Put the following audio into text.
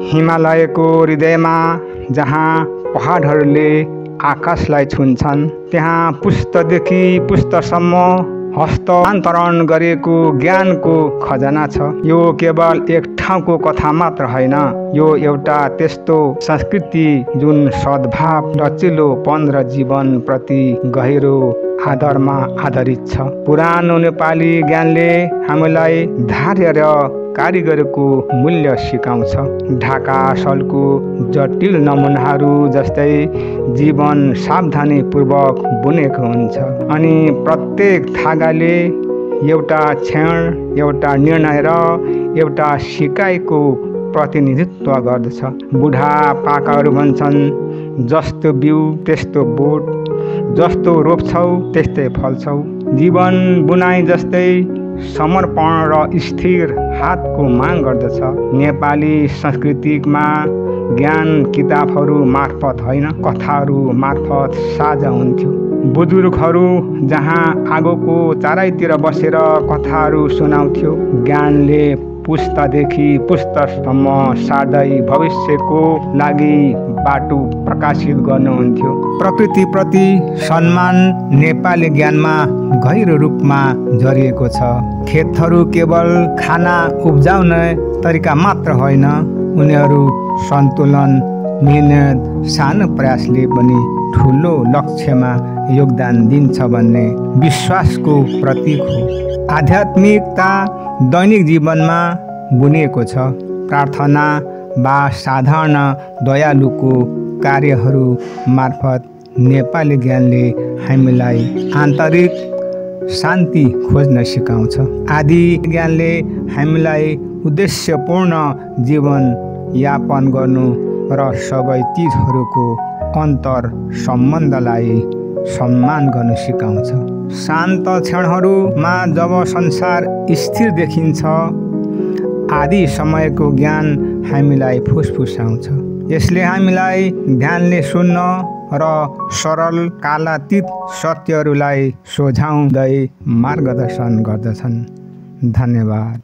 हिमालयको हृदयमा जहाँ पहाडहरूले आकाशलाई छुन्छन्, त्यहाँ पुस्तदेखि पुस्तसम्म हस्तान्तरण गरिएको ज्ञानको खजाना छ। यो केवल एक ठाउँको कथा मात्र होइन, यो एउटा त्यस्तो संस्कृति जुन सद्भाव, लचिलोपन र जीवनप्रति गहिरो आदरमा आधारित छ। पुरानो नेपाली ज्ञानले हामीलाई धैर्य र कारिगरको मूल्य सिकाउँछ। ढाका सलको जटिल नमुनाहरू जस्तै जीवन सावधानीपूर्वक बुनेको हुन्छ अनि प्रत्येक धागाले एउटा क्षण, एउटा निर्णय र एउटा सिकाइको प्रतिनिधित्व गर्दछ। बुढापाकाहरू भन्छन्, जस्तो बिउ त्यस्तो बोट, जस्तो रोप्छौ त्यस्तै फल्छौ। जीवन बुनाइ जस्तै समर्पण र स्थिर हातको माग गर्दछ। नेपाली संस्कृतिमा ज्ञान किताबहरू मार्फत होइन, कथाहरू मार्फत साझा हुन्थ्यो। बुजुर्गहरू जहाँ आगोको चारैतिर बसेर कथाहरू सुनाउँथ्यो, ज्ञानले पुस्तादेखि पुस्तासम्म सार्दै भविष्यको लागि बाटो प्रकाशित गर्नुहुन्थ्यो। प्रकृतिप्रति सम्मान नेपाली ज्ञानमा गहिरो रूपमा जडिएको छ। खेतहरू केवल खाना उब्जाउने तरिका मात्र होइन, उनीहरू सन्तुलन, मेहनत, सानो प्रयासले पनि ठुलो लक्ष्यमा योगदान दिन्छ भन्ने विश्वासको प्रतीक हो। आध्यात्मिकता दैनिक जीवनमा बुनिएको छ। प्रार्थना वा साधारण दयालुको कार्यहरू मार्फत नेपाली ज्ञानले हामीलाई आन्तरिक शान्ति खोज्न सिकाउँछ। आदि ज्ञानले हामीलाई उद्देश्यपूर्ण जीवन यापन गर्नु र सबै चिजहरूको अन्तर सम्बन्धलाई सम्मान गर्न सिकाउँछ। शान्त क्षणहरूमा जब संसार स्थिर देखिन्छ, आदि समयको ज्ञान हामीलाई फुसफुसाउँछ। यसले हामीलाई ध्यानले सुन्न र सरल कालातीत सत्यहरूलाई सोझाउँदै मार्गदर्शन गर्दछन्। धन्यवाद।